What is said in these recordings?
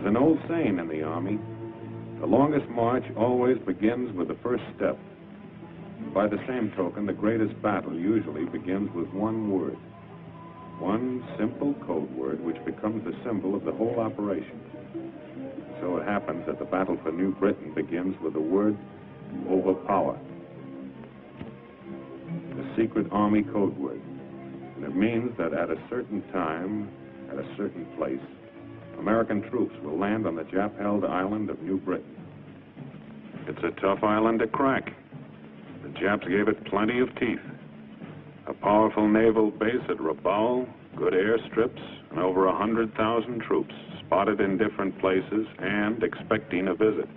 There's an old saying in the Army, the longest march always begins with the first step. By the same token, the greatest battle usually begins with one word. One simple code word which becomes the symbol of the whole operation. So it happens that the battle for New Britain begins with the word overpower. The secret Army code word. And it means that at a certain time, at a certain place, American troops will land on the Jap-held island of New Britain. It's a tough island to crack. The Japs gave it plenty of teeth. A powerful naval base at Rabaul, good airstrips, and over 100,000 troops spotted in different places and expecting a visit.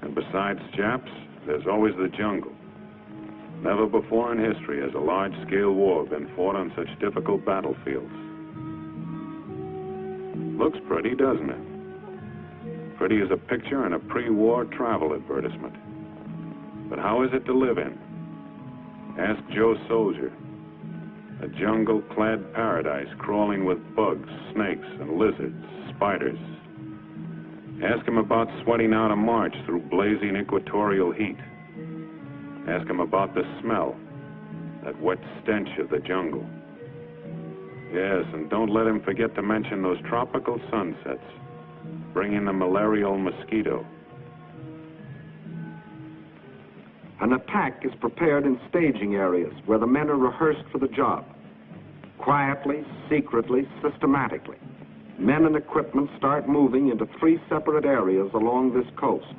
And besides Japs, there's always the jungle. Never before in history has a large-scale war been fought on such difficult battlefields. Looks pretty, doesn't it? Pretty as a picture in a pre-war travel advertisement. But how is it to live in? Ask Joe Soldier. A jungle-clad paradise crawling with bugs, snakes, and lizards, spiders. Ask him about sweating out a march through blazing equatorial heat. Ask him about the smell, that wet stench of the jungle. Yes, and don't let him forget to mention those tropical sunsets, bringing the malarial mosquito. An attack is prepared in staging areas where the men are rehearsed for the job. Quietly, secretly, systematically, men and equipment start moving into 3 separate areas along this coast.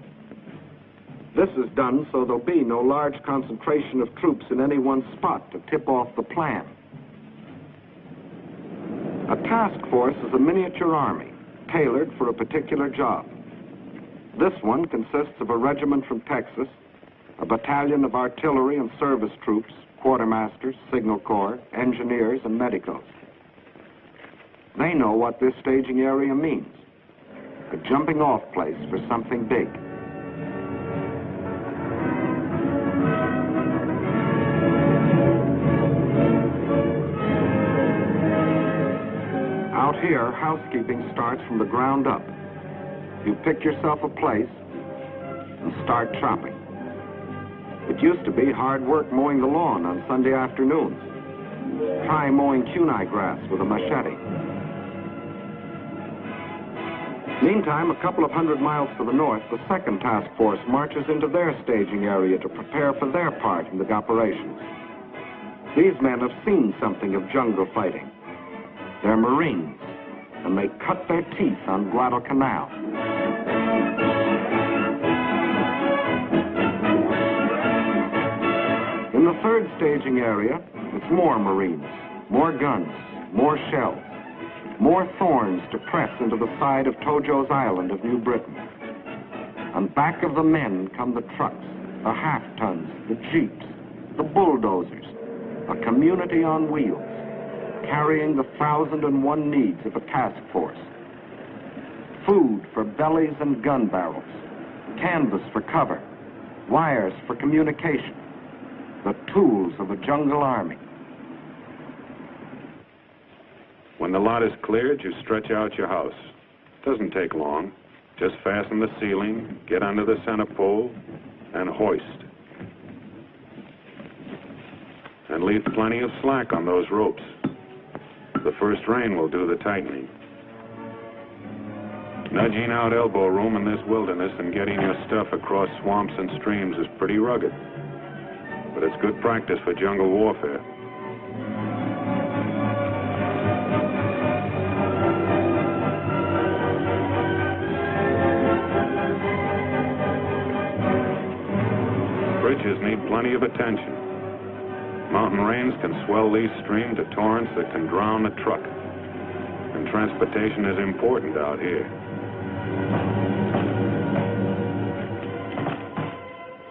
This is done so there'll be no large concentration of troops in any one spot to tip off the plan. A task force is a miniature army, tailored for a particular job. This one consists of a regiment from Texas, a battalion of artillery and service troops, quartermasters, signal corps, engineers, and medicos. They know what this staging area means, a jumping-off place for something big. Out here, housekeeping starts from the ground up. You pick yourself a place and start chopping. It used to be hard work mowing the lawn on Sunday afternoons. Try mowing kunai grass with a machete. Meantime, a couple of 100 miles to the north, the second task force marches into their staging area to prepare for their part in the operations. These men have seen something of jungle fighting. They're Marines, and they cut their teeth on Guadalcanal. In the third staging area, it's more Marines, more guns, more shells, more thorns to press into the side of Tojo's Island of New Britain. And back of the men come the trucks, the half-tons, the jeeps, the bulldozers, a community on wheels, carrying the 1,001 needs of a task force. Food for bellies and gun barrels, canvas for cover, wires for communication, the tools of a jungle army. When the lot is cleared, you stretch out your house. Doesn't take long. Just fasten the ceiling, get under the center pole, and hoist. And leave plenty of slack on those ropes. The first rain will do the tightening. Nudging out elbow room in this wilderness and getting your stuff across swamps and streams is pretty rugged. But it's good practice for jungle warfare. Bridges need plenty of attention. Mountain rains can swell these streams to torrents that can drown a truck. And transportation is important out here.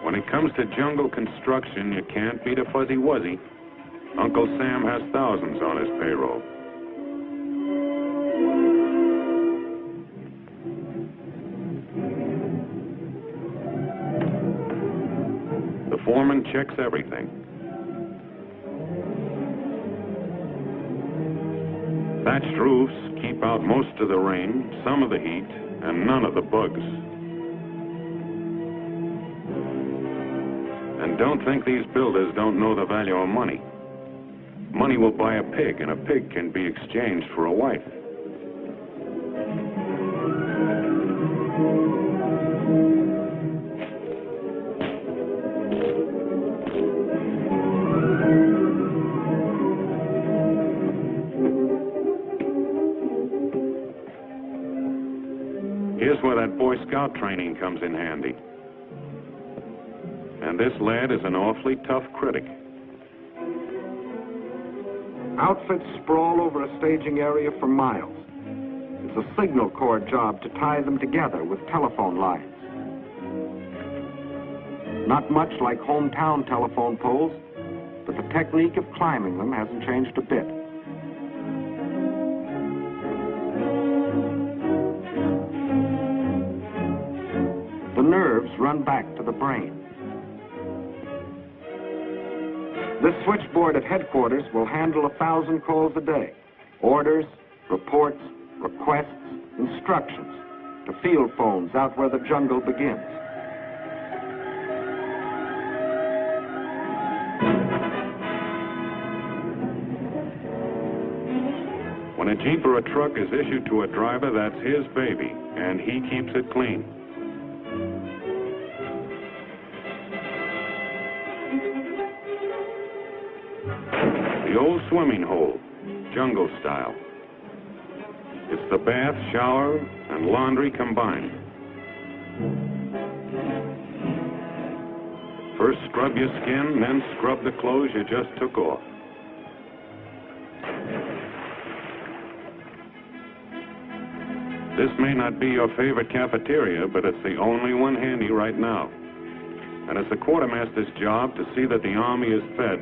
When it comes to jungle construction, you can't beat a fuzzy wuzzy. Uncle Sam has thousands on his payroll. The foreman checks everything. Thatched roofs keep out most of the rain, some of the heat, and none of the bugs. And don't think these builders don't know the value of money. Money will buy a pig, and a pig can be exchanged for a wife. Here's where that Boy Scout training comes in handy. And this lad is an awfully tough critic. Outfits sprawl over a staging area for miles. It's a signal corps job to tie them together with telephone lines. Not much like hometown telephone poles, but the technique of climbing them hasn't changed a bit. The nerves run back to the brain. This switchboard at headquarters will handle 1,000 calls a day. Orders, reports, requests, instructions to field phones out where the jungle begins. When a Jeep or a truck is issued to a driver, that's his baby, and he keeps it clean. The old swimming hole, jungle style. It's the bath, shower, and laundry combined. First scrub your skin, then scrub the clothes you just took off. This may not be your favorite cafeteria, but it's the only one handy right now. And it's the quartermaster's job to see that the army is fed.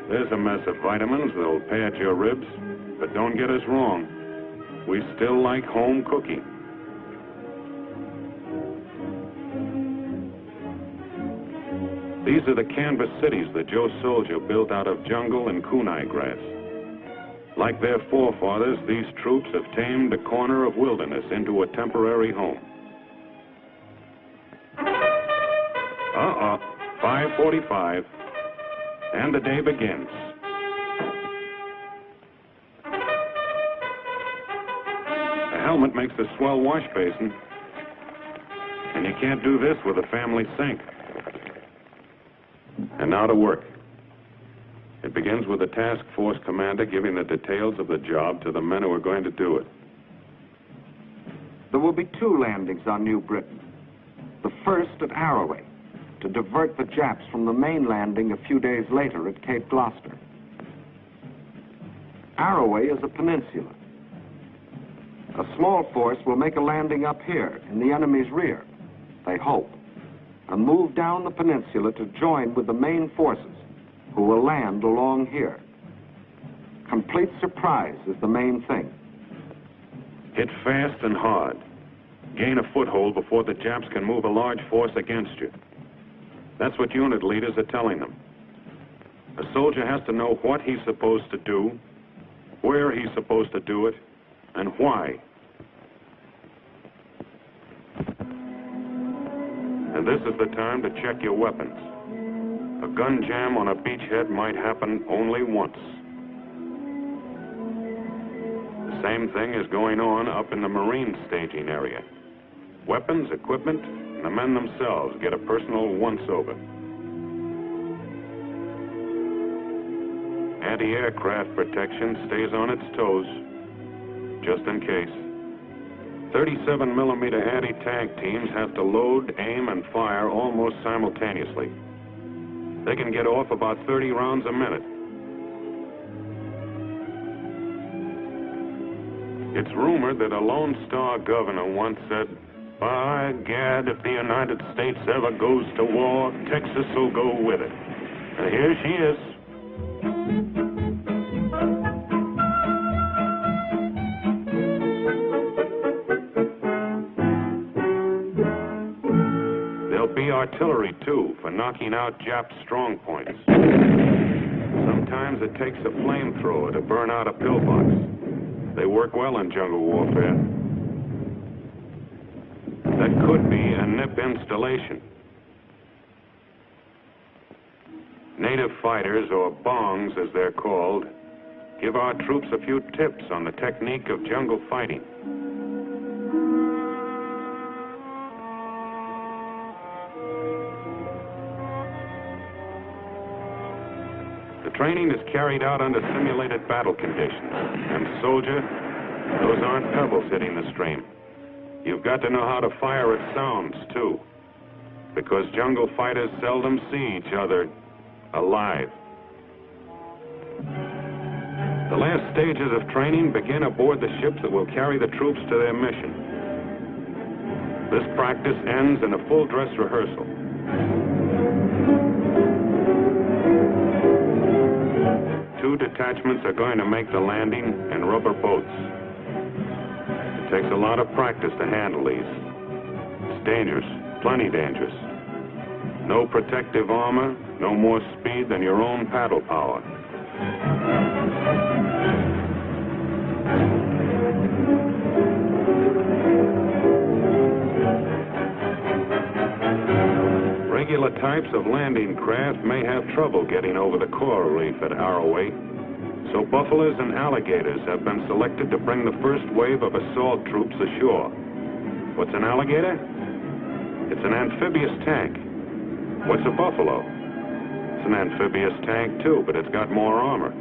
There's a mess of vitamins that'll pad your ribs, but don't get us wrong. We still like home cooking. These are the canvas cities that Joe Soldier built out of jungle and kunai grass. Like their forefathers, these troops have tamed a corner of wilderness into a temporary home. 5:45, and the day begins. The helmet makes a swell wash basin, and you can't do this with a family sink. And now to work. It begins with the task force commander giving the details of the job to the men who are going to do it. There will be 2 landings on New Britain. The first at Arroway, to divert the Japs from the main landing a few days later at Cape Gloucester. Arroway is a peninsula. A small force will make a landing up here in the enemy's rear, they hope, and move down the peninsula to join with the main forces, who will land along here. Complete surprise is the main thing. Hit fast and hard. Gain a foothold before the Japs can move a large force against you. That's what unit leaders are telling them. A soldier has to know what he's supposed to do, where he's supposed to do it, and why. And this is the time to check your weapons. A gun jam on a beachhead might happen only once. The same thing is going on up in the Marine staging area. Weapons, equipment, and the men themselves get a personal once-over. Anti-aircraft protection stays on its toes, just in case. 37mm anti-tank teams have to load, aim, and fire almost simultaneously. They can get off about 30 rounds a minute. It's rumored that a Lone Star governor once said, "By gad, if the United States ever goes to war, Texas will go with it." And here she is. There'll be artillery artillery, too, for knocking out Jap strong points. Sometimes it takes a flamethrower to burn out a pillbox. They work well in jungle warfare. That could be a NIP installation. Native fighters, or bongs as they're called, give our troops a few tips on the technique of jungle fighting. The training is carried out under simulated battle conditions. And soldier, those aren't pebbles hitting the stream. You've got to know how to fire at sounds, too, because jungle fighters seldom see each other alive. The last stages of training begin aboard the ships that will carry the troops to their mission. This practice ends in a full-dress rehearsal. Two detachments are going to make the landing in rubber boats. It takes a lot of practice to handle these. It's dangerous, plenty dangerous. No protective armor, no more speed than your own paddle power. Regular types of landing craft may have trouble getting over the coral reef at Arroway, so buffaloes and alligators have been selected to bring the first wave of assault troops ashore. What's an alligator? It's an amphibious tank. What's a buffalo? It's an amphibious tank, too, but it's got more armor.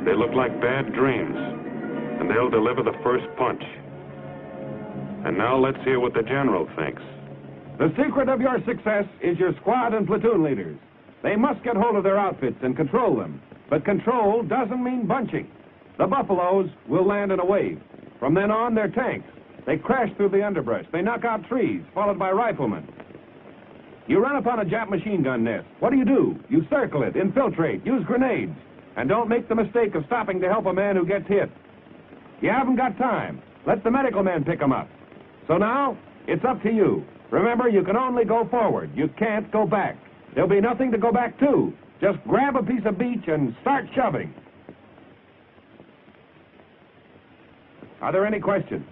They look like bad dreams, and they'll deliver the first punch. And now let's hear what the general thinks. The secret of your success is your squad and platoon leaders. They must get hold of their outfits and control them. But control doesn't mean bunching. The buffaloes will land in a wave. From then on, they're tanks. They crash through the underbrush. They knock out trees, followed by riflemen. You run upon a Jap machine gun nest. What do? You circle it, infiltrate, use grenades. And don't make the mistake of stopping to help a man who gets hit. You haven't got time. Let the medical men pick him up. So now, it's up to you. Remember, you can only go forward. You can't go back. There'll be nothing to go back to. Just grab a piece of beach and start shoving. Are there any questions?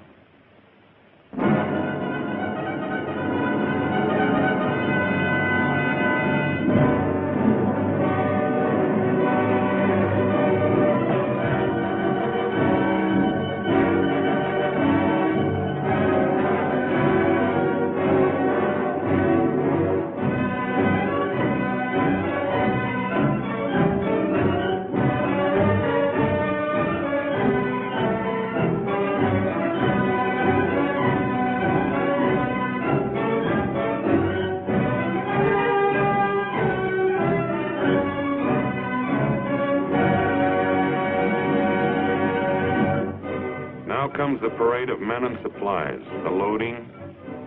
Comes the parade of men and supplies, the loading,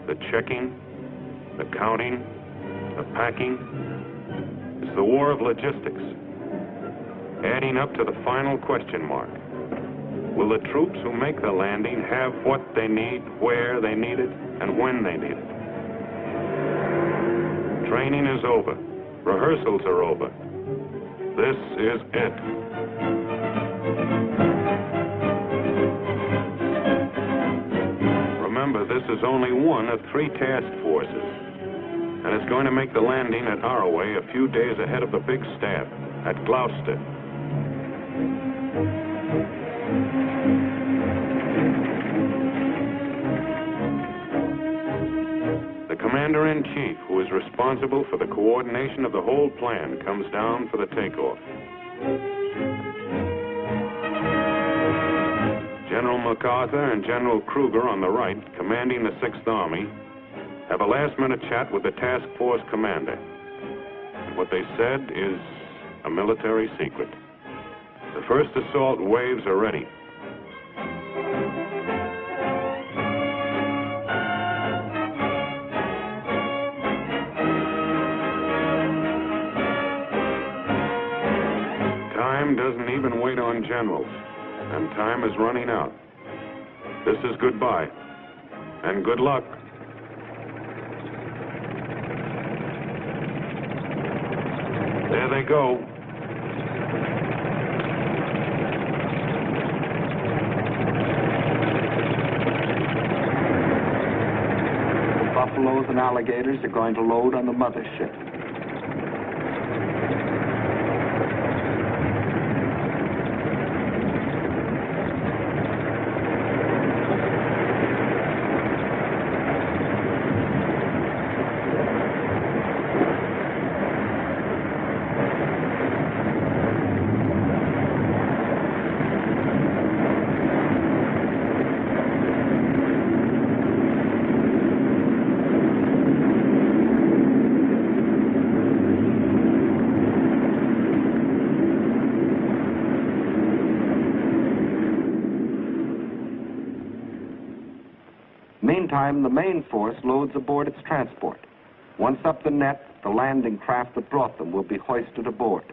the checking, the counting, the packing. It's the war of logistics, adding up to the final question mark. Will the troops who make the landing have what they need, where they need it, and when they need it? Training is over. Rehearsals are over. This is it. Remember, this is only one of 3 task forces, and it's going to make the landing at Arroway a few days ahead of the big stab at Gloucester. The commander-in-chief, who is responsible for the coordination of the whole plan, comes down for the takeoff. General MacArthur and General Kruger on the right, commanding the 6th Army, have a last-minute chat with the task force commander. What they said is a military secret. The first assault waves are ready. Time doesn't even wait on generals. And time is running out. This is goodbye, and good luck. they go. The buffaloes and alligators are going to load on the mothership. Meantime, the main force loads aboard its transport. Once up the net, the landing craft that brought them will be hoisted aboard.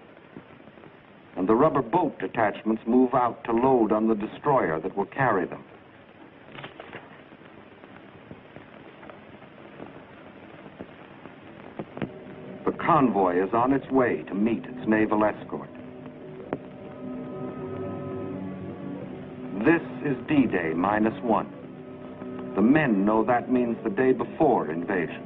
And the rubber boat detachments move out to load on the destroyer that will carry them. The convoy is on its way to meet its naval escort. This is D-Day -1. The men know that means the day before invasion.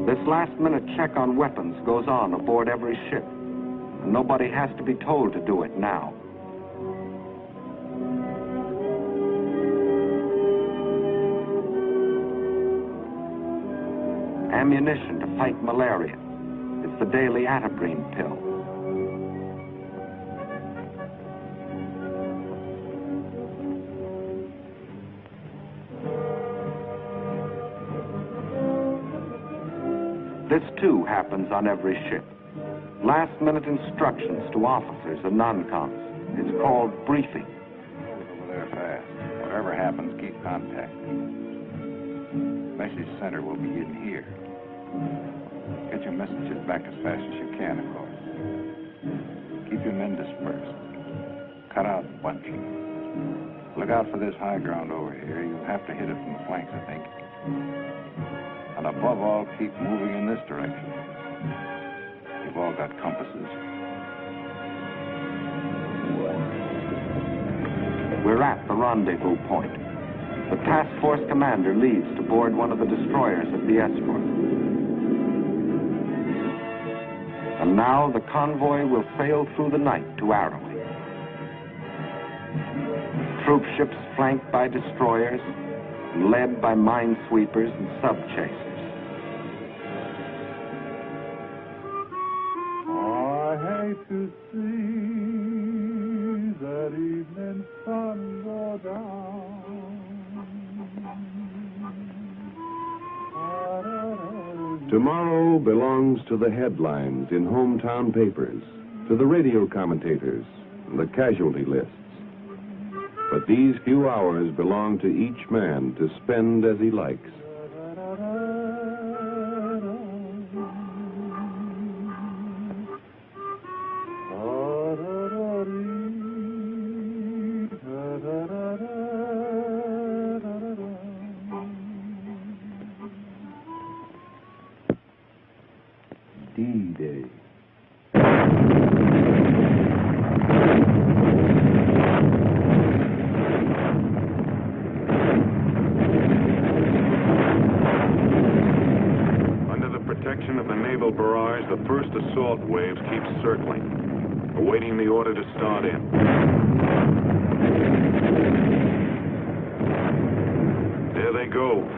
This last-minute check on weapons goes on aboard every ship, and nobody has to be told to do it now. Ammunition to fight malaria. It's the daily atabrine pill. This too happens on every ship. Last-minute instructions to officers and non-coms. It's called briefing. Over there fast. Whatever happens, keep contact. Message center will be in here. Get your messages back as fast as you can, of course. Keep your men dispersed. Cut out bunching. Look out for this high ground over here. You'll have to hit it from the flanks, I think. And above all, keep moving in this direction. You've all got compasses. We're at the rendezvous point. The task force commander leaves to board one of the destroyers of the escort. And now the convoy will sail through the night to Arroway. Troop ships flanked by destroyers, and led by minesweepers and sub-chasers. I hate to see that evening sun go down. Tomorrow belongs to the headlines in hometown papers, to the radio commentators, and the casualty lists. But these few hours belong to each man to spend as he likes. D-Day. Under the protection of the naval barrage, the first assault waves keep circling, awaiting the order to start in. There they go.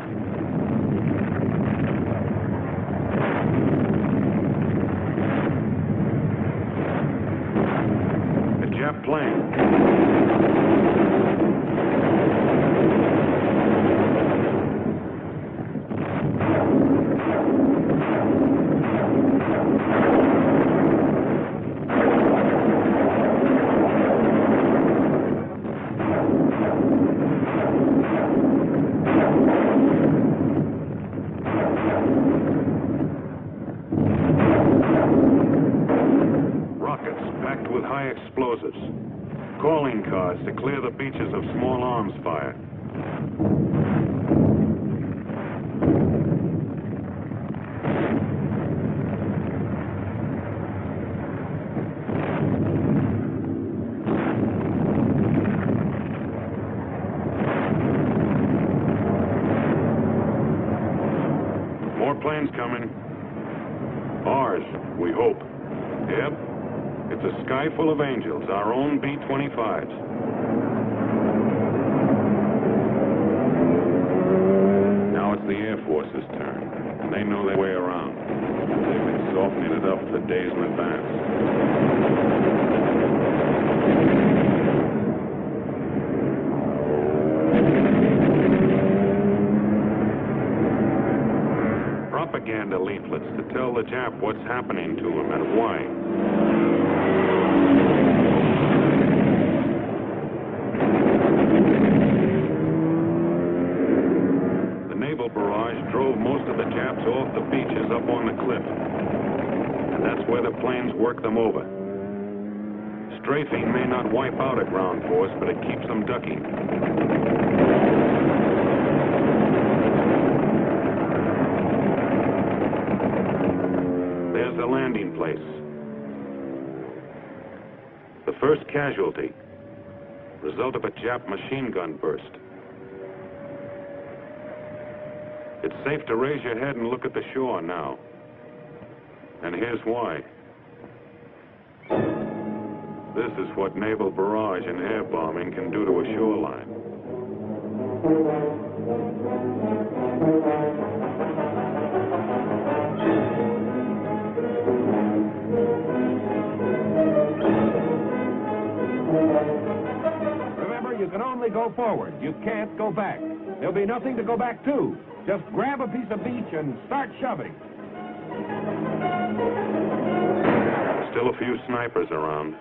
Jap plane. to clear the beaches of small arms fire. More planes coming. Ours, we hope. Yep. It's a sky full of angels, our own B-25s. Now it's the Air Force's turn, and they know their way around. They've been softening it up for days in advance. Propaganda leaflets to tell the Jap what's happening to him and why. The naval barrage drove most of the Japs off the beaches up on the cliff. And that's where the planes work them over. Strafing may not wipe out a ground force, but it keeps them ducking. There's the landing place. The first casualty, result of a Jap machine gun burst. It's safe to raise your head and look at the shore now. And here's why. This is what naval barrage and air bombing can do to a shoreline. Remember, you can only go forward. You can't go back. There'll be nothing to go back to. Just grab a piece of beach and start shoving. Still a few snipers around.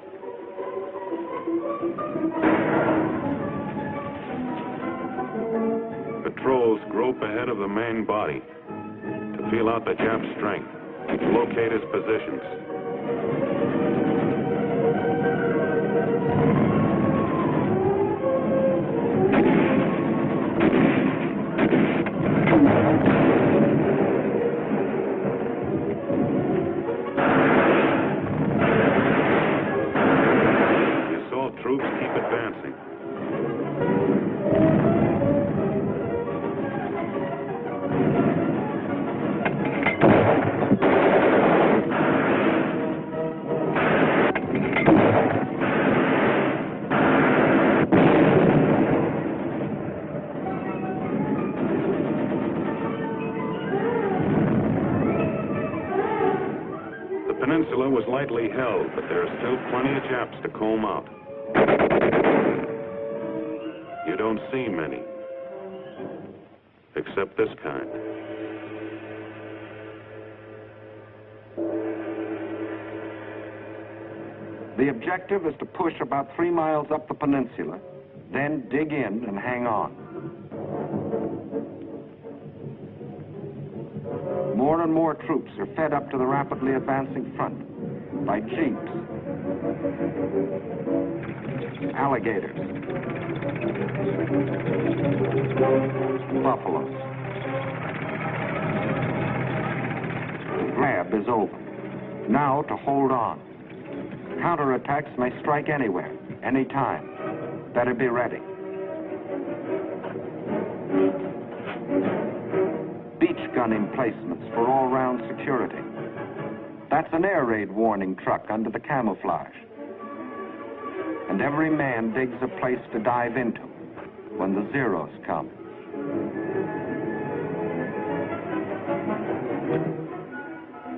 Patrols grope ahead of the main body to feel out the Jap strength, locate his positions. Troops keep advancing. The peninsula was lightly held, but there are still plenty of Japs to comb out. You don't see many, except this kind. The objective is to push about 3 miles up the peninsula, then dig in and hang on. More and more troops are fed up to the rapidly advancing front by jeeps, alligators, buffaloes. The grab is over. Now to hold on. Counterattacks may strike anywhere, anytime. Better be ready. Beach gun emplacements for all-round security. That's an air raid warning truck under the camouflage. And every man digs a place to dive into when the Zeros come.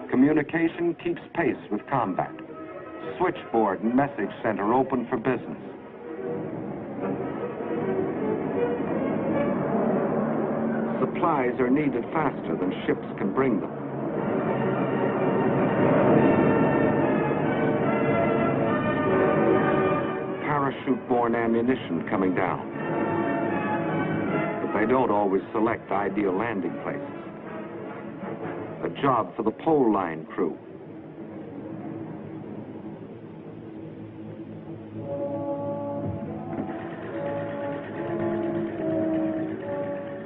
Communication keeps pace with combat. Switchboard and message center open for business. Supplies are needed faster than ships can bring them. Parachute-borne ammunition coming down. But they don't always select ideal landing places. A job for the pole line crew.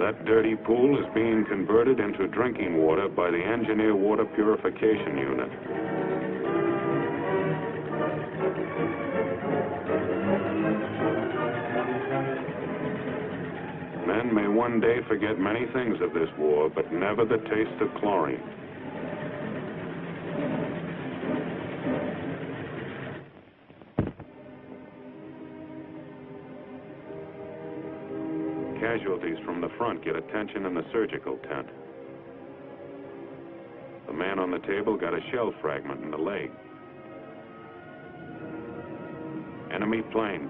that dirty pool is being converted into drinking water by the Engineer Water Purification Unit. Men may one day forget many things of this war, but never the taste of chlorine. Casualties from the front get attention in the surgical tent. The man on the table got a shell fragment in the leg. Enemy planes.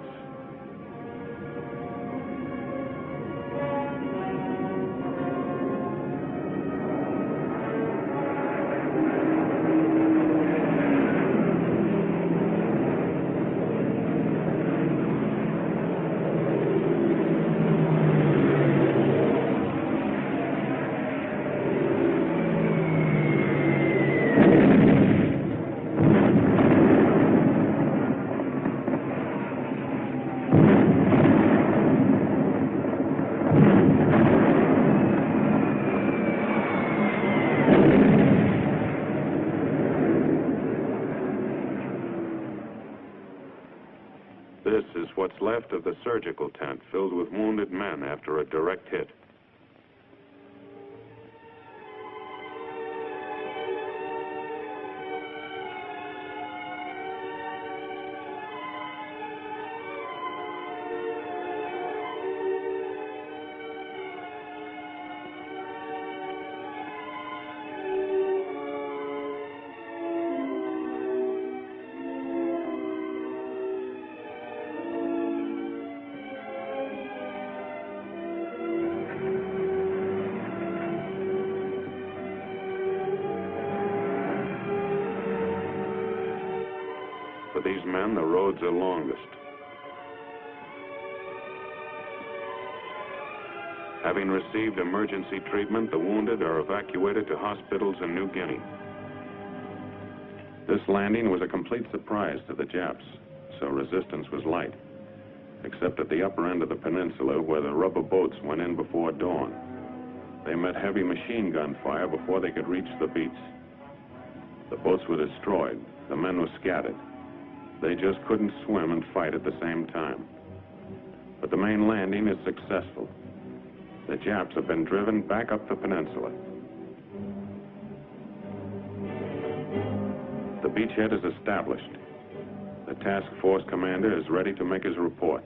This is what's left of the surgical tent filled with wounded men after a direct hit. For these men, the roads are longest. Having received emergency treatment, the wounded are evacuated to hospitals in New Guinea. This landing was a complete surprise to the Japs, so resistance was light, except at the upper end of the peninsula where the rubber boats went in before dawn. They met heavy machine gun fire before they could reach the beach. The boats were destroyed. The men were scattered. They just couldn't swim and fight at the same time. But the main landing is successful. The Japs have been driven back up the peninsula. The beachhead is established. The task force commander is ready to make his report.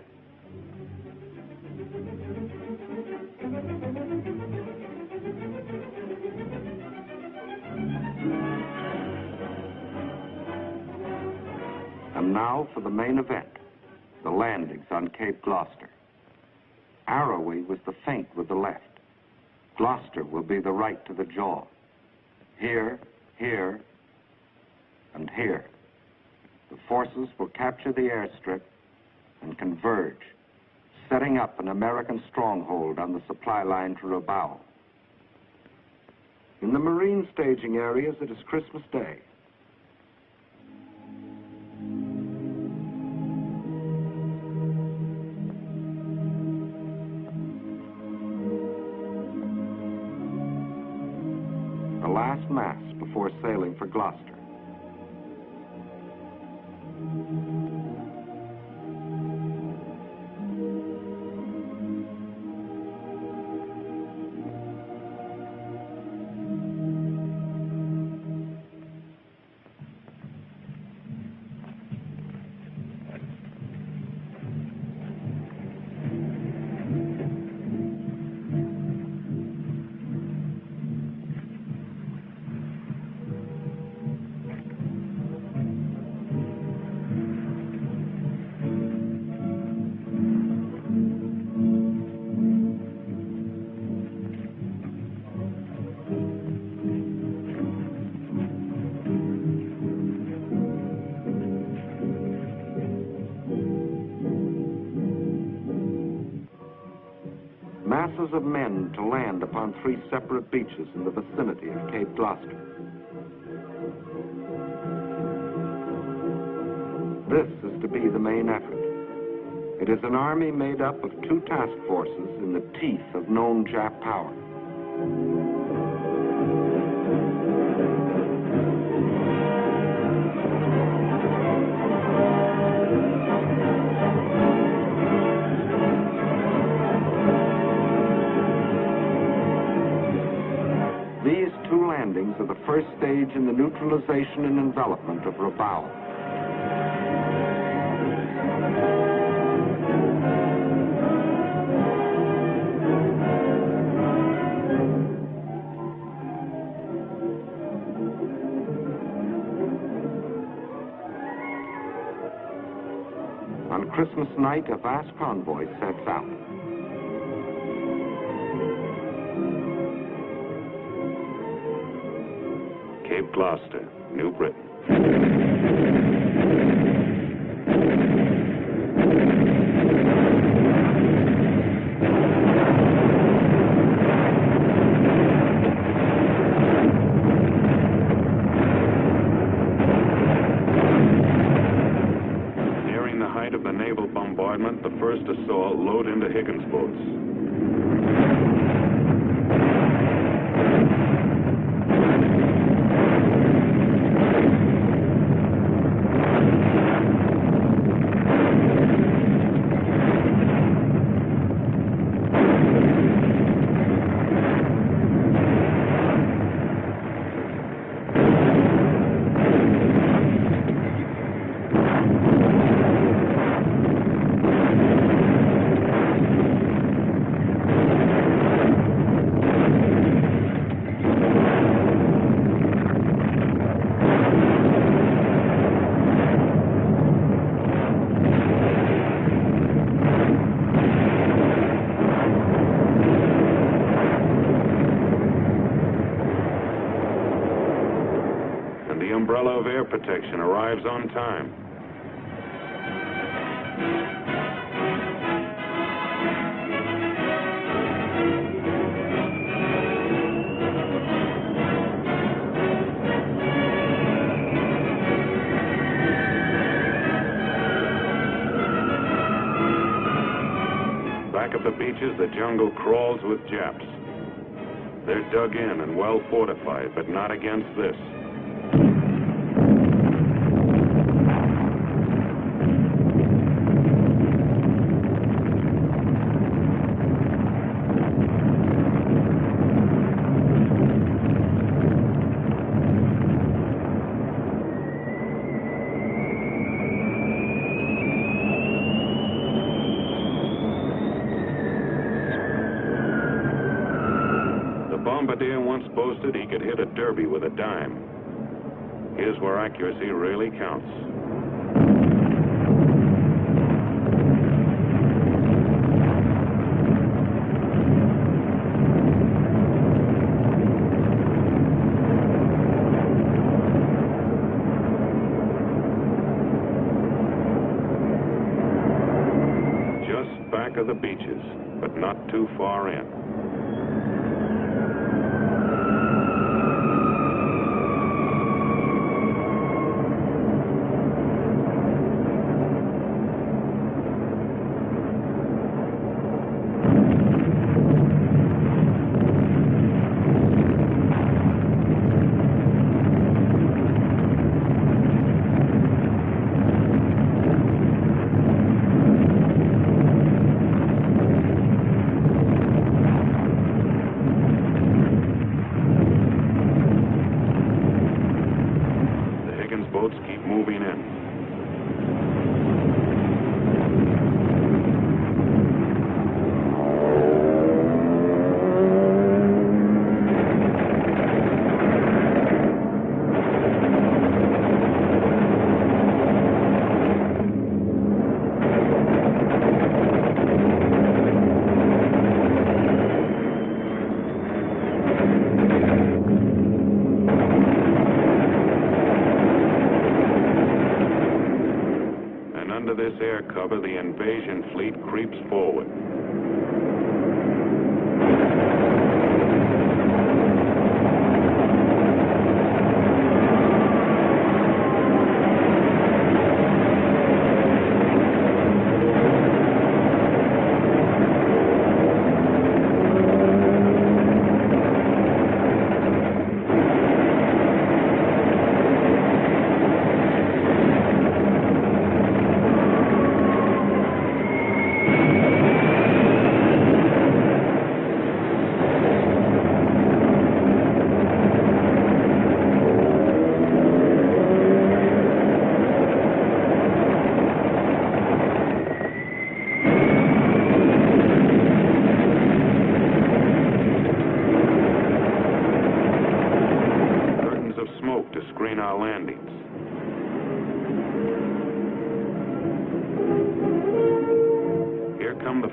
And now for the main event, the landings on Cape Gloucester. Arrowey was the feint with the left. Gloucester will be the right to the jaw. Here, here, and here. The forces will capture the airstrip and converge, setting up an American stronghold on the supply line to Rabaul. In the Marine staging areas, it is Christmas Day. The last mass before sailing for Gloucester. Masses of men to land upon 3 separate beaches in the vicinity of Cape Gloucester. This is to be the main effort. It is an army made up of 2 task forces in the teeth of known Jap power. These 2 landings are the first stage in the neutralization and envelopment of Rabaul. On Christmas night, a vast convoy sets out. Cape Gloucester, New Britain. Nearing the height of the naval bombardment, the first assault load into Higgins boats. The umbrella of air protection arrives on time. Back of the beaches, the jungle crawls with Japs. They're dug in and well fortified, but not against this. Bombardier once boasted he could hit a derby with a dime. Here's where accuracy really counts. Just back of the beaches, but not too far in. Boats keep moving in. Under this air cover, the invasion fleet creeps forward.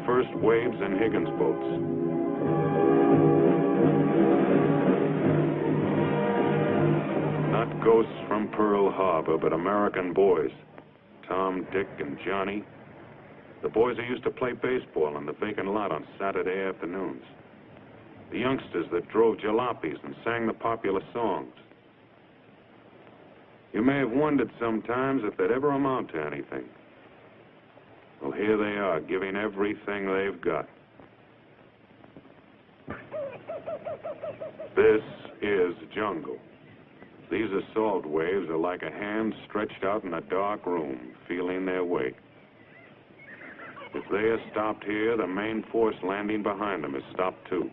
first waves in Higgins boats. Not ghosts from Pearl Harbor, but American boys. Tom, Dick, and Johnny. The boys who used to play baseball in the vacant lot on Saturday afternoons. The youngsters that drove jalopies and sang the popular songs. You may have wondered sometimes if they'd ever amount to anything. Well, here they are, giving everything they've got. This is jungle. These assault waves are like a hand stretched out in a dark room, feeling their way. If they are stopped here, the main force landing behind them is stopped too.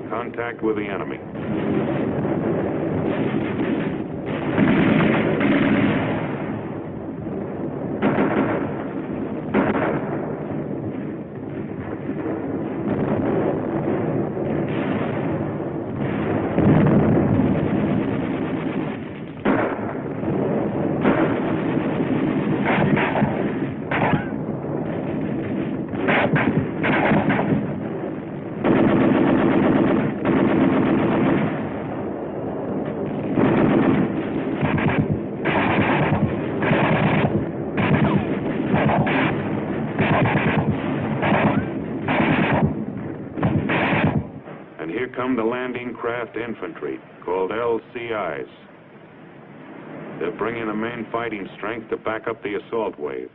Contact with the enemy. Come the landing craft infantry, called LCIs. They're bringing the main fighting strength to back up the assault wave.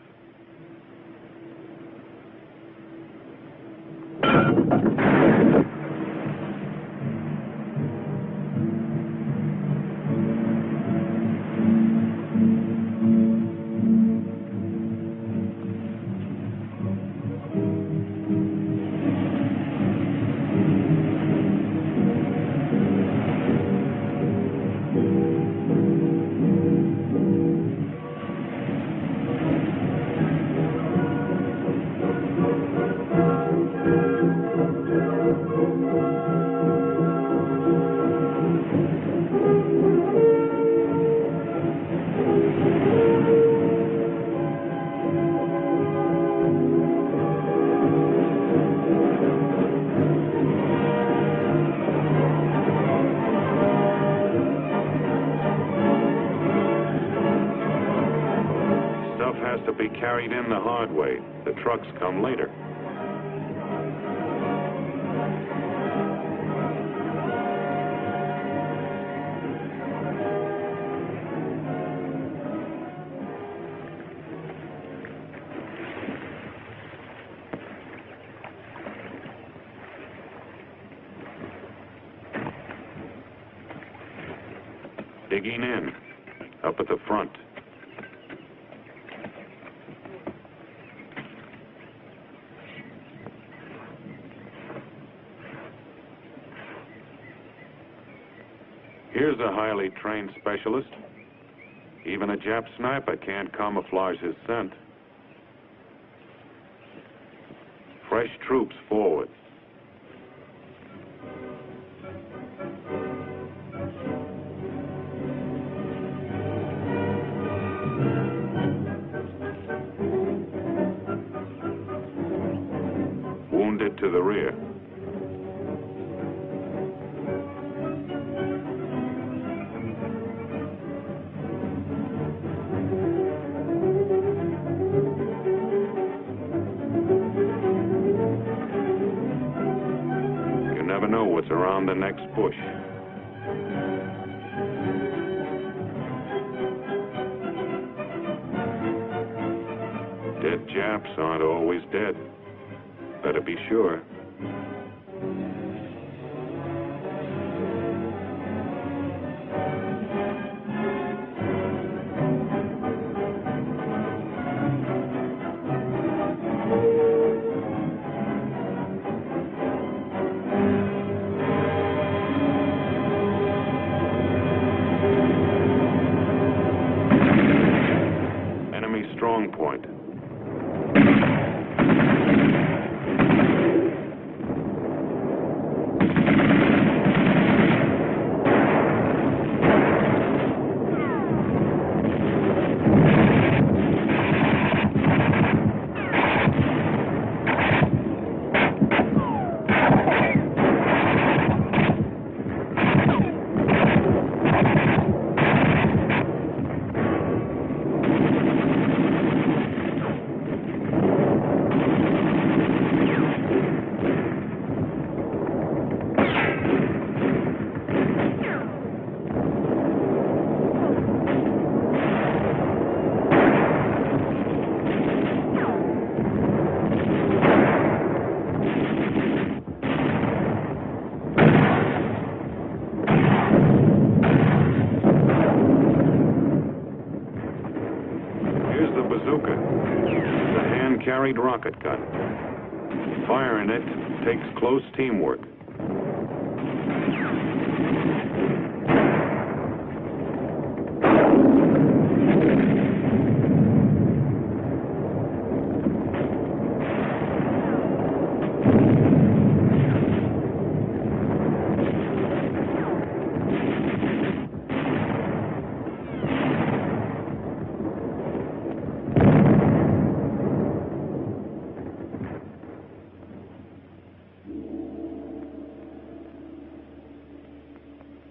To be carried in the hard way. The trucks come later. Digging in, up at the front. Here's a highly trained specialist. Even a Jap sniper can't camouflage his scent. Fresh troops forward. Wounded to the rear. Never know what's around the next bush. Dead Japs aren't always dead. Better be sure. Enemy strong point. Carried rocket gun. Firing it takes close teamwork.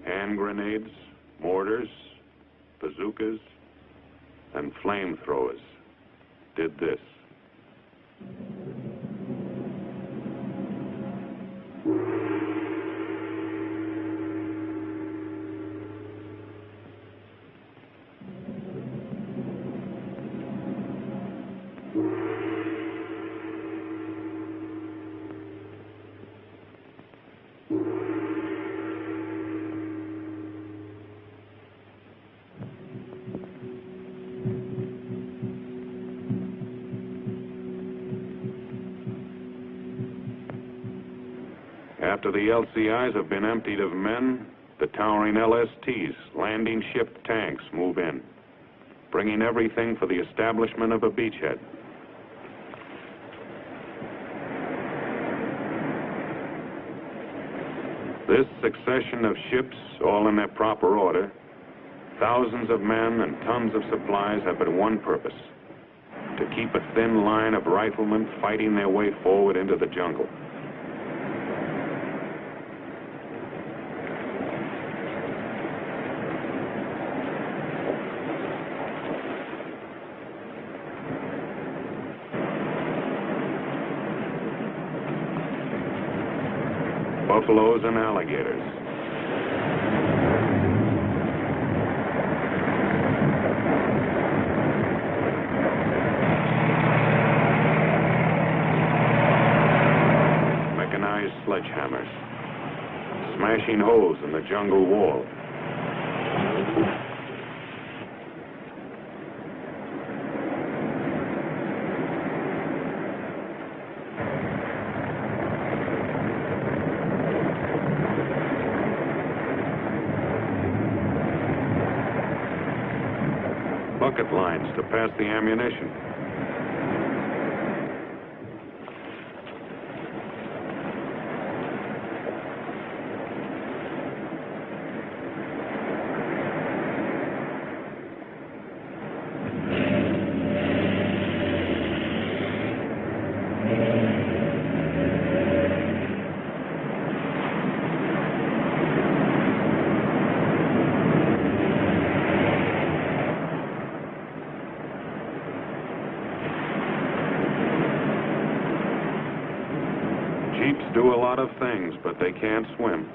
Hand grenades, mortars, bazookas, and flamethrowers did this. After the LCIs have been emptied of men, the towering LSTs, landing ship tanks, move in, bringing everything for the establishment of a beachhead. This succession of ships, all in their proper order, thousands of men and tons of supplies have but one purpose: to keep a thin line of riflemen fighting their way forward into the jungle. Buffaloes and alligators. Mechanized sledgehammers, smashing holes in the jungle wall. Bucket lines to pass the ammunition. Jeeps do a lot of things, but they can't swim.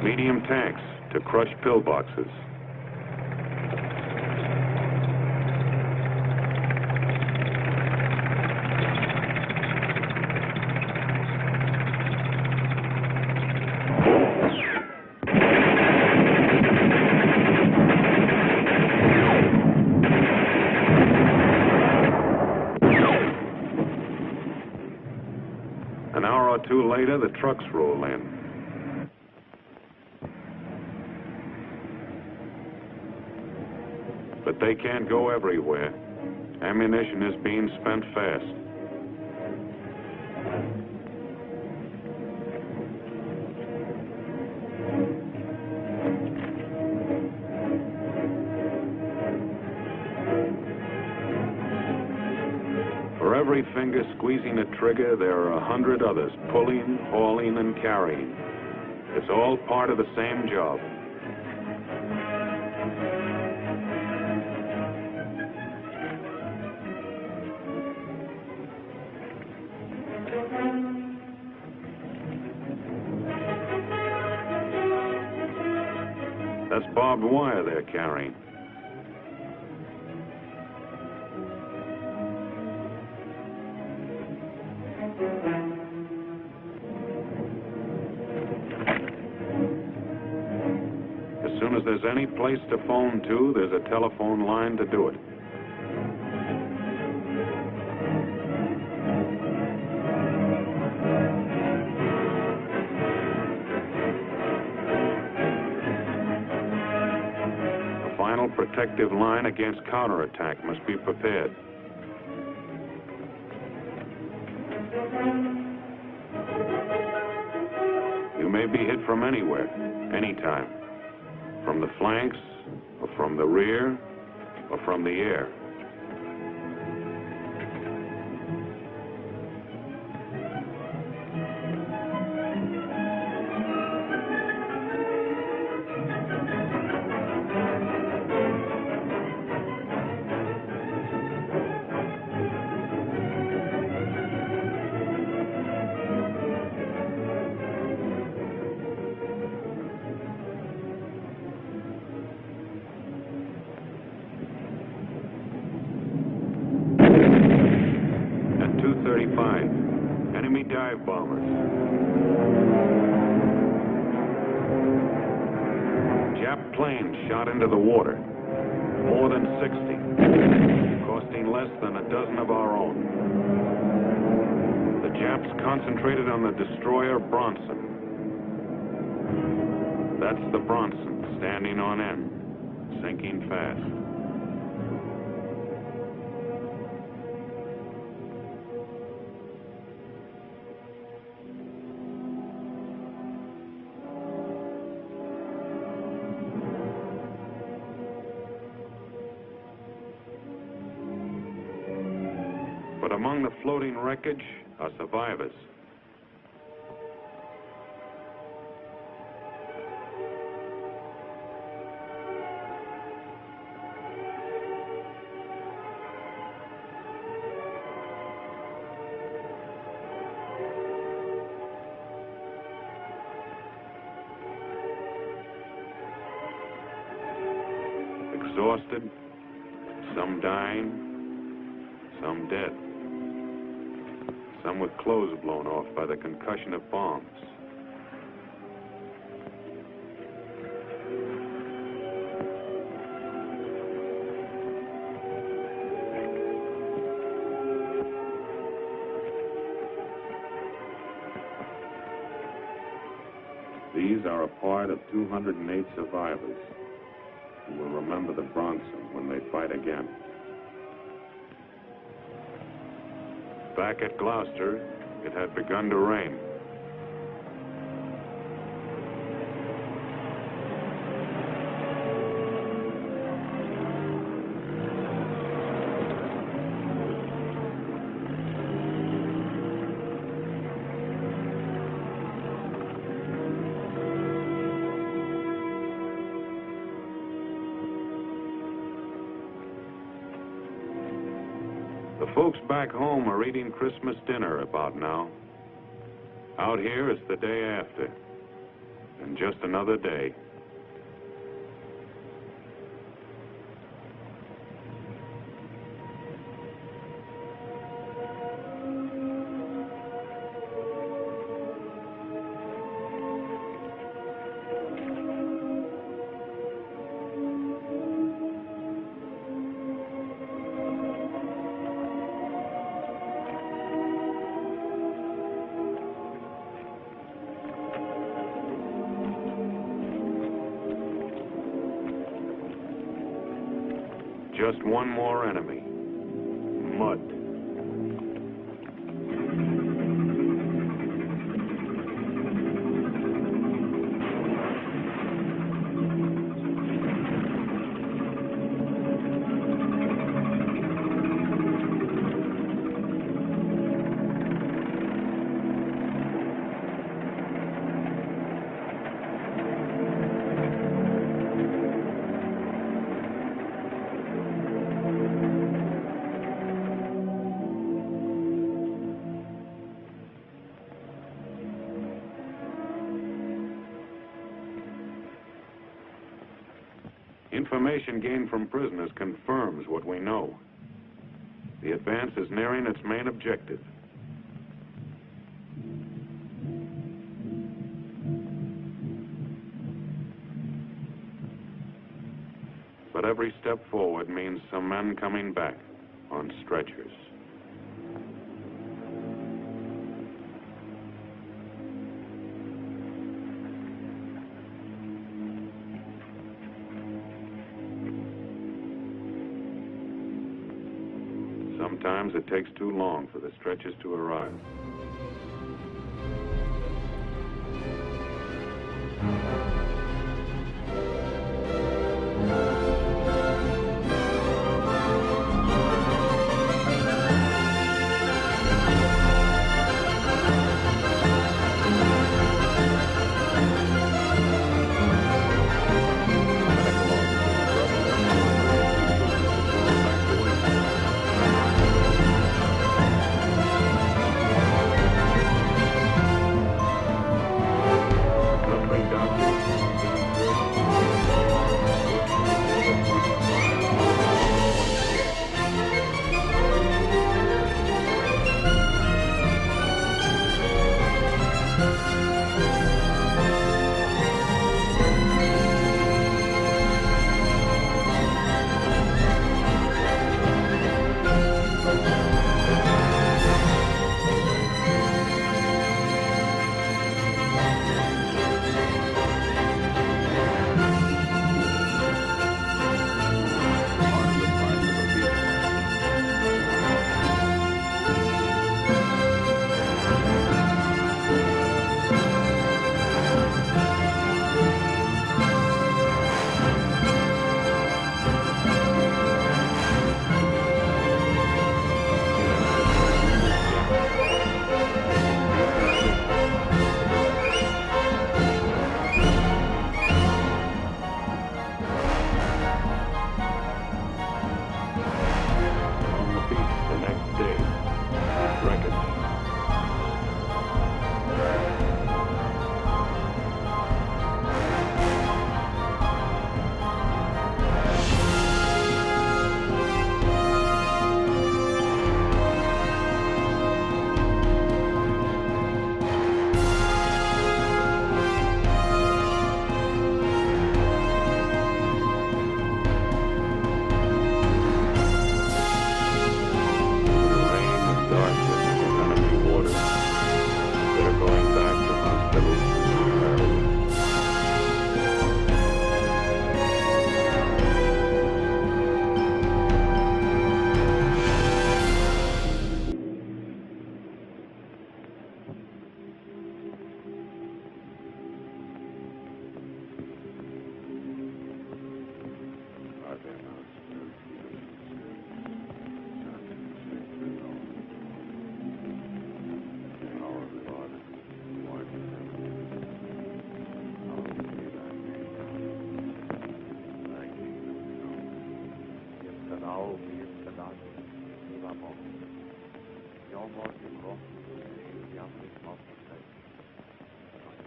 medium tanks to crush pillboxes. An hour or two later, the trucks roll in. But they can't go everywhere. Ammunition is being spent fast. For every finger squeezing a trigger, there are 100 others pulling, hauling, and carrying. It's all part of the same job. That's barbed wire they're carrying. As soon as there's any place to phone to, there's a telephone line to do it. Protective line against counterattack must be prepared. You may be hit from anywhere, anytime. From the flanks, or from the rear, or from the air. Enemy dive bombers. Jap planes shot into the water. More than 60. Costing less than a dozen of our own. The Japs concentrated on the destroyer Bronson. That's the Bronson, standing on end, sinking fast. But among the floating wreckage are survivors. Exhausted, some dying, some dead. Some with clothes blown off by the concussion of bombs. These are a part of 208 survivors who will remember the Bronson when they fight again. Back at Gloucester, it had begun to rain. The folks back home are eating Christmas dinner about now. Out here, it's the day after. And just another day. Just one more enemy. Mud. Information gained from prisoners confirms what we know. The advance is nearing its main objective. But every step forward means some men coming back on stretchers. Sometimes it takes too long for the stretchers to arrive.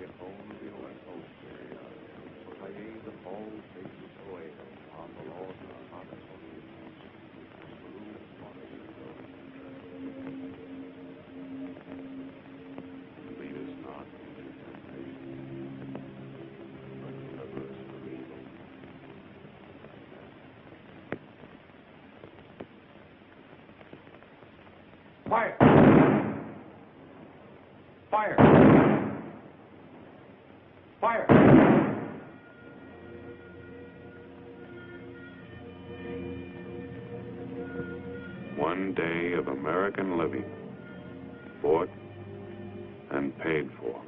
Your home, Lead us not into temptation, but deliver us from evil. Fire! Fire! Fire! One day of American living, fought and paid for.